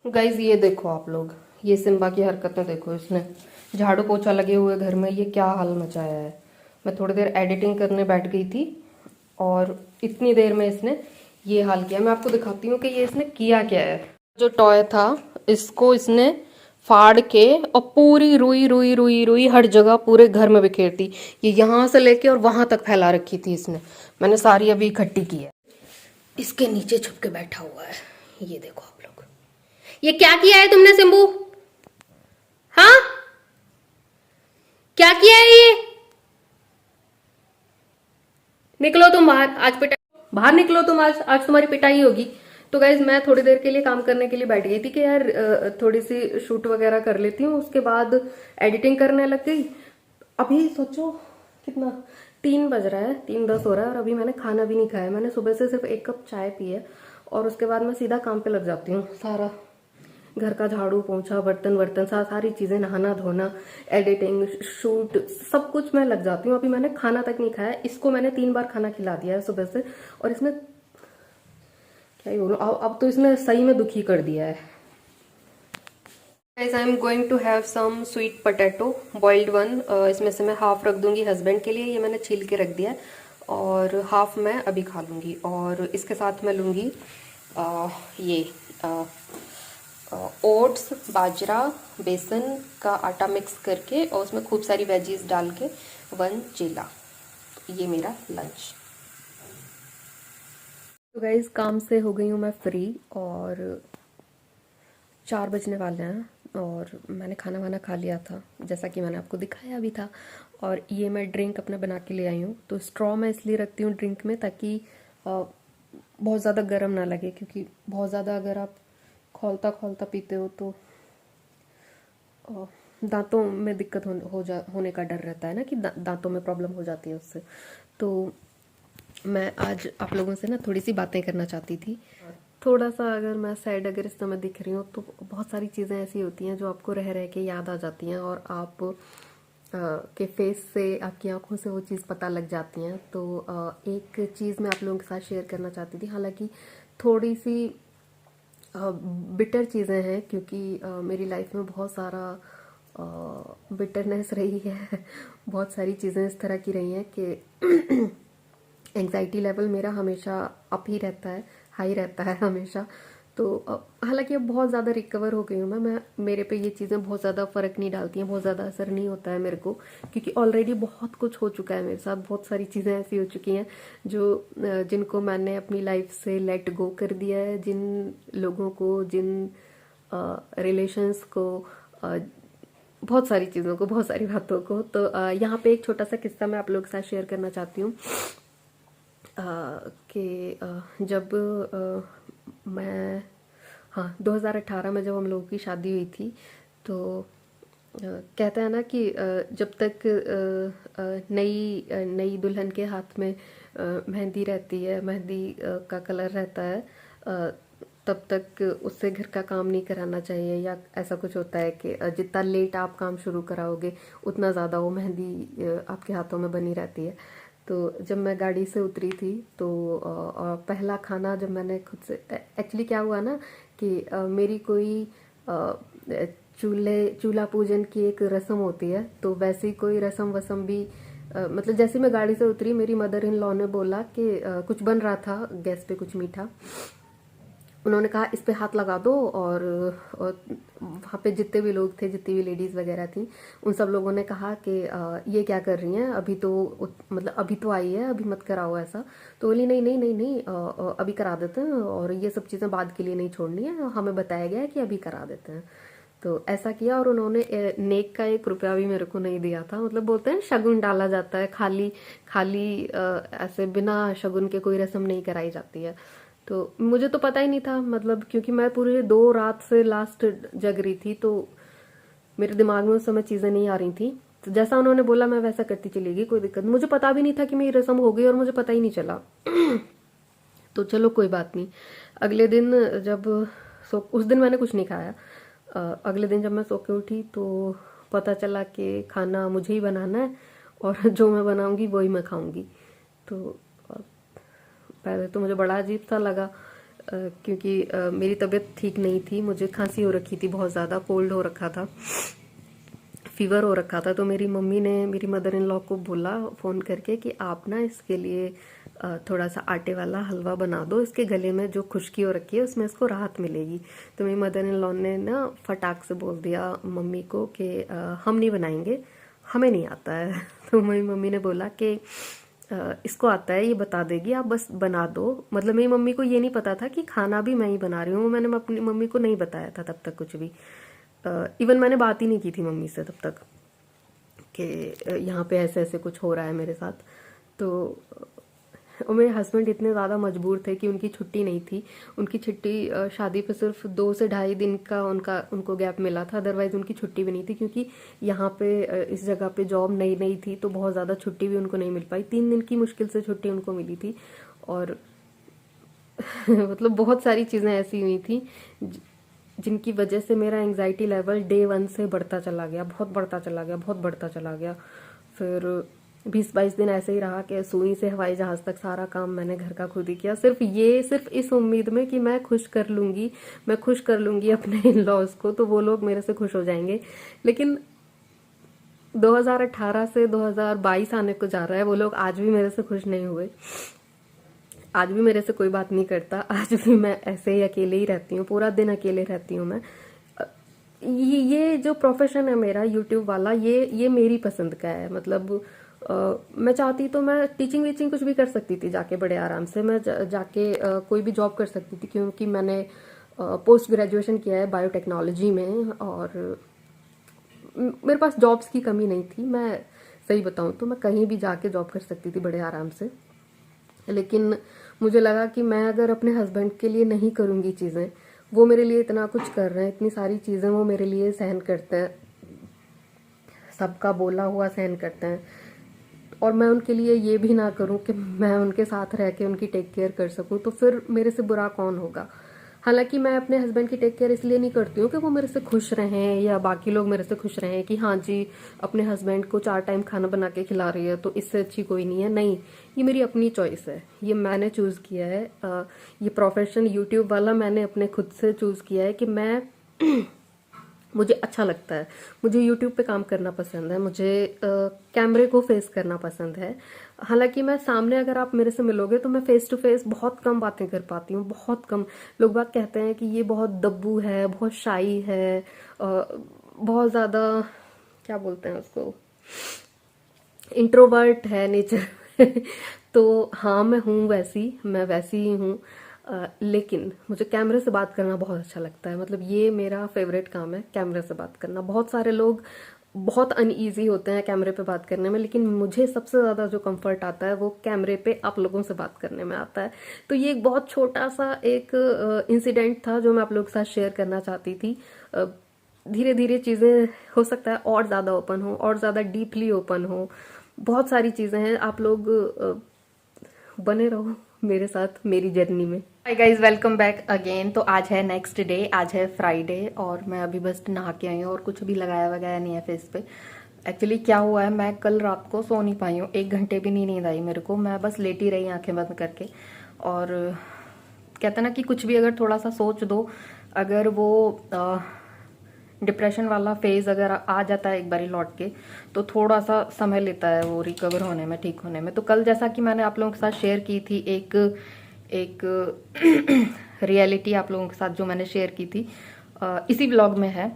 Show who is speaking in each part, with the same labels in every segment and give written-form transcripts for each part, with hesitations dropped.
Speaker 1: Guys ये देखो आप लोग, ये सिम्बा की हरकतें देखो। इसने झाड़ू पोछा लगे हुए घर में ये क्या हाल मचाया है। मैं थोड़ी देर एडिटिंग करने बैठ गई थी और इतनी देर में इसने ये हाल किया। मैं आपको दिखाती हूँ कि ये इसने किया क्या है। जो टॉय था इसको इसने फाड़ के और पूरी रुई रुई रुई रुई हर जगह पूरे घर में बिखेरती। ये यहाँ से लेके और वहां तक फैला रखी थी इसने। मैंने सारी अभी इकट्ठी की है। इसके नीचे छुप के बैठा हुआ है। ये देखो आप लोग, ये क्या किया है तुमने सिंबू? हाँ, क्या किया है ये? निकलो तुम बाहर, आज पिटाई। बाहर निकलो तुम, आज तुम्हारी पिटाई होगी। तो गाइज मैं थोड़ी देर के लिए काम करने के लिए बैठ गई थी कि यार थोड़ी सी शूट वगैरह कर लेती हूँ। उसके बाद एडिटिंग करने लग गई। अभी सोचो कितना 3 बज रहा है, 3:10 हो रहा है और अभी मैंने खाना भी नहीं खाया। मैंने सुबह से सिर्फ 1 कप चाय पी है और उसके बाद मैं सीधा काम पे लग जाती हूँ। सारा घर का झाड़ू पोंछा, बर्तन वर्तन, सारी चीजें, नहाना धोना, एडिटिंग, शूट, सब कुछ मैं लग जाती हूँ। अभी मैंने खाना तक नहीं खाया। इसको मैंने 3 बार खाना खिला दिया है सुबह से और इसने क्या ही बोलूं, अब तो इसने सही में दुखी कर दिया है। Guys I am going to have some sweet potato boiled one. इसमें से मैं हाफ रख दूंगी हस्बैंड के लिए, ये मैंने छील के रख दिया है, और हाफ मैं अभी खा लूंगी। और इसके साथ मैं लूंगी ये ओट्स, बाजरा, बेसन का आटा मिक्स करके और उसमें खूब सारी वेजीज डाल के 1 चीला। ये मेरा लंच। तो गाइज काम से हो गई हूँ मैं फ्री और 4 बजने वाले हैं और मैंने खाना वाना खा लिया था जैसा कि मैंने आपको दिखाया भी था। और ये मैं ड्रिंक अपना बना के ले आई हूँ। तो स्ट्रॉ मैं इसलिए रखती हूँ ड्रिंक में ताकि बहुत ज़्यादा गर्म ना लगे, क्योंकि बहुत ज़्यादा अगर आप खौलता खौलता पीते हो तो दांतों में दिक्कत होने का डर रहता है ना, कि दांतों में प्रॉब्लम हो जाती है उससे। तो मैं आज आप लोगों से ना थोड़ी सी बातें करना चाहती थी। थोड़ा सा अगर मैं सैड अगर इस समय दिख रही हूँ तो बहुत सारी चीज़ें ऐसी होती हैं जो आपको रह रह के याद आ जाती हैं और आप के फेस से, आपकी आंखों से वो चीज़ पता लग जाती हैं। तो एक चीज़ मैं आप लोगों के साथ शेयर करना चाहती थी, हालांकि थोड़ी सी बिटर चीज़ें हैं, क्योंकि मेरी लाइफ में बहुत सारा बिटरनेस रही है। बहुत सारी चीज़ें इस तरह की रही हैं कि एंग्जाइटी लेवल मेरा हमेशा अप ही रहता है, हाई रहता है हमेशा। तो हालांकि अब बहुत ज़्यादा रिकवर हो गई हूँ मैं मेरे पे ये चीज़ें बहुत ज़्यादा फ़र्क नहीं डालती हैं, बहुत ज़्यादा असर नहीं होता है मेरे को, क्योंकि ऑलरेडी बहुत कुछ हो चुका है मेरे साथ। बहुत सारी चीज़ें ऐसी हो चुकी हैं जो जिनको मैंने अपनी लाइफ से लेट गो कर दिया है, जिन लोगों को, जिन रिलेशंस को, बहुत सारी चीज़ों को, बहुत सारी बातों को। तो यहाँ पे एक छोटा सा किस्सा मैं आप लोगों के साथ शेयर करना चाहती हूँ कि जब मैं, हाँ, 2018 में जब हम लोगों की शादी हुई थी तो कहते हैं ना कि जब तक नई नई दुल्हन के हाथ में मेहंदी रहती है, मेहंदी का कलर रहता है, तब तक उससे घर का काम नहीं कराना चाहिए, या ऐसा कुछ होता है कि जितना लेट आप काम शुरू कराओगे उतना ज़्यादा वो मेहंदी आपके हाथों में बनी रहती है। तो जब मैं गाड़ी से उतरी थी तो पहला खाना जब मैंने खुद से, एक्चुअली क्या हुआ ना कि मेरी कोई चूल्हा पूजन की एक रस्म होती है, तो वैसी कोई रस्म वसम भी मतलब जैसे मैं गाड़ी से उतरी मेरी मदर इन लॉ ने बोला कि कुछ बन रहा था गैस पे, कुछ मीठा। उन्होंने कहा इस पे हाथ लगा दो, और वहाँ पे जितने भी लोग थे, जितनी भी लेडीज़ वगैरह थी, उन सब लोगों ने कहा कि ये क्या कर रही हैं, अभी तो मतलब अभी तो आई है, अभी मत कराओ ऐसा। तो बोली नहीं नहीं नहीं नहीं, अभी करा देते हैं, और ये सब चीज़ें बाद के लिए नहीं छोड़नी है, हमें बताया गया है कि अभी करा देते हैं। तो ऐसा किया और उन्होंने नेक का 1 रुपया भी मेरे को नहीं दिया था। मतलब बोलते हैं शगुन डाला जाता है, खाली खाली ऐसे बिना शगुन के कोई रस्म नहीं कराई जाती है। तो मुझे तो पता ही नहीं था, मतलब क्योंकि मैं पूरे 2 रात से लास्ट जग रही थी, तो मेरे दिमाग में उस समय चीजें नहीं आ रही थी। तो जैसा उन्होंने बोला मैं वैसा करती चली गई, कोई दिक्कत नहीं। मुझे पता भी नहीं था कि मेरी रस्म हो गई और मुझे पता ही नहीं चला। तो चलो कोई बात नहीं। अगले दिन जब उस दिन मैंने कुछ नहीं खाया। अगले दिन जब मैं सो के उठी तो पता चला कि खाना मुझे ही बनाना है और जो मैं बनाऊंगी वही मैं खाऊंगी। तो पहले तो मुझे बड़ा अजीब सा लगा, क्योंकि मेरी तबीयत ठीक नहीं थी, मुझे खांसी हो रखी थी, बहुत ज़्यादा कोल्ड हो रखा था, फीवर हो रखा था। तो मेरी मम्मी ने मेरी मदर इन लॉ को बोला फ़ोन करके कि आप ना इसके लिए थोड़ा सा आटे वाला हलवा बना दो, इसके गले में जो खुश्की हो रखी है उसमें इसको राहत मिलेगी। तो मेरी मदर इन लॉ ने ना फटाक से बोल दिया मम्मी को कि हम नहीं बनाएंगे, हमें नहीं आता है। तो मेरी मम्मी ने बोला कि इसको आता है, ये बता देगी, आप बस बना दो। मतलब मेरी मम्मी को ये नहीं पता था कि खाना भी मैं ही बना रही हूँ, मैंने अपनी मम्मी को नहीं बताया था तब तक कुछ भी। इवन मैंने बात ही नहीं की थी मम्मी से तब तक कि यहाँ पे ऐसे ऐसे कुछ हो रहा है मेरे साथ। तो और मेरे हस्बैंड इतने ज़्यादा मजबूर थे कि उनकी छुट्टी नहीं थी, उनकी छुट्टी शादी पे सिर्फ 2 से ढाई दिन का उनको गैप मिला था, अदरवाइज़ उनकी छुट्टी भी नहीं थी, क्योंकि यहाँ पे इस जगह पे जॉब नई नई थी तो बहुत ज़्यादा छुट्टी भी उनको नहीं मिल पाई। 3 दिन की मुश्किल से छुट्टी उनको मिली थी। और मतलब बहुत सारी चीज़ें ऐसी हुई थी जिनकी वजह से मेरा एंग्जाइटी लेवल डे 1 से बढ़ता चला गया, बहुत बढ़ता चला गया, बहुत बढ़ता चला गया। फिर 20-22 दिन ऐसे ही रहा कि सुई से हवाई जहाज तक सारा काम मैंने घर का खुद ही किया, सिर्फ इस उम्मीद में कि मैं खुश कर लूंगी अपने इन लॉज को, तो वो लोग मेरे से खुश हो जाएंगे। लेकिन 2018 से 2022 आने को जा रहा है, वो लोग आज भी मेरे से खुश नहीं हुए, आज भी मेरे से कोई बात नहीं करता, आज भी मैं ऐसे ही अकेले ही रहती हूँ, पूरा दिन अकेले रहती हूँ मैं। ये जो प्रोफेशन है मेरा यूट्यूब वाला, ये मेरी पसंद का है। मतलब मैं चाहती तो मैं टीचिंग वीचिंग कुछ भी कर सकती थी जाके, बड़े आराम से मैं जाके कोई भी जॉब कर सकती थी, क्योंकि मैंने पोस्ट ग्रेजुएशन किया है बायोटेक्नोलॉजी में, और मेरे पास जॉब्स की कमी नहीं थी। मैं सही बताऊं तो मैं कहीं भी जाके जॉब कर सकती थी बड़े आराम से। लेकिन मुझे लगा कि मैं अगर अपने हस्बैंड के लिए नहीं करूँगी चीज़ें, वो मेरे लिए इतना कुछ कर रहे हैं, इतनी सारी चीज़ें वो मेरे लिए सहन करते हैं, सबका बोला हुआ सहन करते हैं, और मैं उनके लिए ये भी ना करूं कि मैं उनके साथ रह के उनकी टेक केयर कर सकूं, तो फिर मेरे से बुरा कौन होगा। हालांकि मैं अपने हस्बैंड की टेक केयर इसलिए नहीं करती हूँ कि वो मेरे से खुश रहें या बाकी लोग मेरे से खुश रहें कि हाँ जी अपने हस्बैंड को 4 टाइम खाना बना के खिला रही है तो इससे अच्छी कोई नहीं है। नहीं, ये मेरी अपनी चॉइस है, ये मैंने चूज़ किया है। ये प्रोफेशन यूट्यूब वाला मैंने अपने खुद से चूज़ किया है कि मैं मुझे अच्छा लगता है, मुझे यूट्यूब पे काम करना पसंद है, मुझे कैमरे को फेस करना पसंद है। हालांकि मैं सामने, अगर आप मेरे से मिलोगे तो मैं फेस टू फेस बहुत कम बातें कर पाती हूँ, बहुत कम। लोग बात कहते हैं कि ये बहुत दब्बू है, बहुत शाई है, बहुत ज़्यादा क्या बोलते हैं उसको, इंट्रोवर्ट है नेचर। तो हाँ मैं वैसी ही हूँ। लेकिन मुझे कैमरे से बात करना बहुत अच्छा लगता है, मतलब ये मेरा फेवरेट काम है, कैमरे से बात करना। बहुत सारे लोग बहुत अनईजी होते हैं कैमरे पे बात करने में, लेकिन मुझे सबसे ज़्यादा जो कंफर्ट आता है वो कैमरे पे आप लोगों से बात करने में आता है। तो ये एक बहुत छोटा सा एक इंसिडेंट था जो मैं आप लोगों के साथ शेयर करना चाहती थी। धीरे धीरे चीज़ें हो सकता है और ज़्यादा ओपन हो, और ज़्यादा डीपली ओपन हो, बहुत सारी चीज़ें हैं। आप लोग बने रहो मेरे साथ मेरी जर्नी में। Hi guys, welcome back again. तो आज है नेक्स्ट डे, आज है फ्राइडे, और मैं अभी बस नहा के आई हूँ और कुछ भी लगाया वगैरह नहीं है फेस पे। एक्चुअली क्या हुआ है, मैं कल रात को सो नहीं पाई हूँ, 1 घंटे भी नहीं नींद आई मेरे को, मैं बस लेटी रही आंखें बंद करके। और कहते ना कि कुछ भी अगर थोड़ा सा सोच दो, अगर वो डिप्रेशन वाला फेज अगर आ जाता है एक बारी लौट के, तो थोड़ा सा समय लेता है वो रिकवर होने में, ठीक होने में। तो कल जैसा कि मैंने आप लोगों के साथ शेयर की थी एक रियलिटी आप लोगों के साथ जो मैंने शेयर की थी, इसी व्लॉग में है।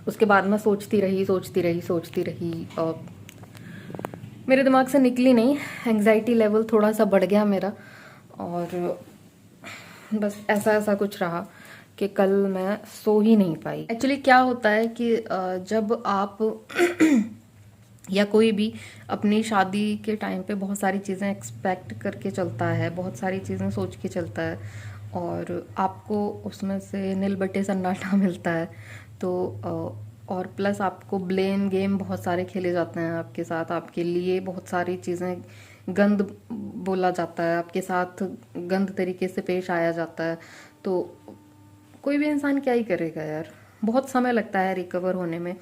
Speaker 1: उसके बाद मैं सोचती रही और मेरे दिमाग से निकली नहीं, एंग्जाइटी लेवल थोड़ा सा बढ़ गया मेरा, और बस ऐसा कुछ रहा कि कल मैं सो ही नहीं पाई। एक्चुअली क्या होता है कि जब आप या कोई भी अपनी शादी के टाइम पे बहुत सारी चीज़ें एक्सपेक्ट करके चलता है, बहुत सारी चीज़ें सोच के चलता है, और आपको उसमें से नील बटे सन्नाटा मिलता है। तो और प्लस आपको ब्लेम गेम बहुत सारे खेले जाते हैं आपके साथ, आपके लिए बहुत सारी चीज़ें गंद बोला जाता है, आपके साथ गंद तरीके से पेश आया जाता है। तो कोई भी इंसान क्या ही करेगा यार, बहुत समय लगता है रिकवर होने में।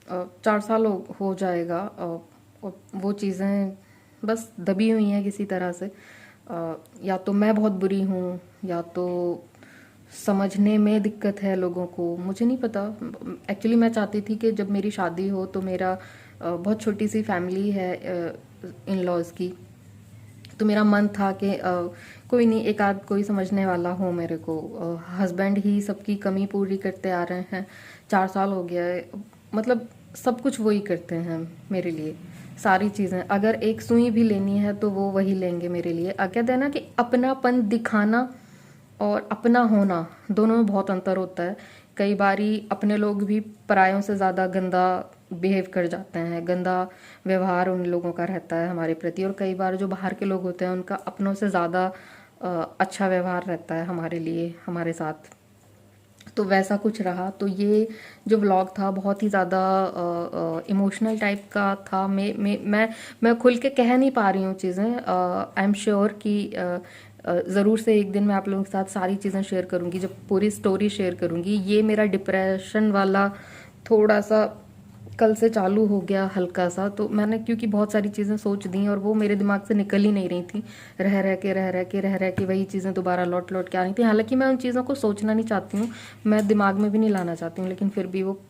Speaker 1: 4 साल हो जाएगा, और वो चीज़ें बस दबी हुई हैं किसी तरह से। या तो मैं बहुत बुरी हूँ,
Speaker 2: या तो समझने में दिक्कत है लोगों को, मुझे नहीं पता। एक्चुअली मैं चाहती थी कि जब मेरी शादी हो तो मेरा बहुत छोटी सी फैमिली है इन लॉज की, तो मेरा मन था कि कोई नहीं, एक आध कोई समझने वाला हो मेरे को। हस्बैंड ही सबकी कमी पूरी करते आ रहे हैं, 4 साल हो गया है, मतलब सब कुछ वही करते हैं मेरे लिए, सारी चीज़ें। अगर एक सुई भी लेनी है तो वो वही लेंगे मेरे लिए। कहते हैं ना कि अपनापन दिखाना और अपना होना, दोनों में बहुत अंतर होता है। कई बारी अपने लोग भी परायों से ज़्यादा गंदा बिहेव कर जाते हैं, गंदा व्यवहार उन लोगों का रहता है हमारे प्रति, और कई बार जो बाहर के लोग होते हैं उनका अपनों से ज़्यादा अच्छा व्यवहार रहता है हमारे लिए, हमारे साथ। तो वैसा कुछ रहा। तो ये जो व्लॉग था बहुत ही ज़्यादा इमोशनल टाइप का था। मैं खुल के कह नहीं पा रही हूँ चीज़ें। आई एम श्योर कि ज़रूर से एक दिन मैं आप लोगों के साथ सारी चीज़ें शेयर करूँगी, जब पूरी स्टोरी शेयर करूँगी। ये मेरा डिप्रेशन वाला थोड़ा सा कल से चालू हो गया हल्का सा, तो मैंने क्योंकि बहुत सारी चीज़ें सोच दी और वो मेरे दिमाग से निकल ही नहीं रही थी, रह रह के वही चीज़ें दोबारा लौट लौट के आ रही थी। हालांकि मैं उन चीज़ों को सोचना नहीं चाहती हूँ, मैं दिमाग में भी नहीं लाना चाहती हूँ, लेकिन फिर भी वो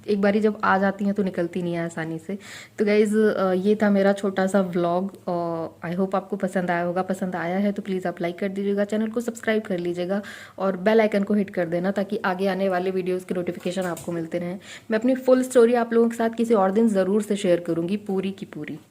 Speaker 2: एक बारी जब आ जाती हैं तो निकलती नहीं है आसानी से। तो गाइज़ ये था मेरा छोटा सा व्लॉग, और आई होप आपको पसंद आया होगा। पसंद आया है तो प्लीज़ आप लाइक कर दीजिएगा, चैनल को सब्सक्राइब कर लीजिएगा और बेल आइकन को हिट कर देना, ताकि आगे आने वाले वीडियोज़ के नोटिफिकेशन आपको मिलते रहें। मैं अपनी फुल स्टोरी आप लोगों के साथ किसी और दिन ज़रूर से शेयर करूँगी, पूरी की पूरी।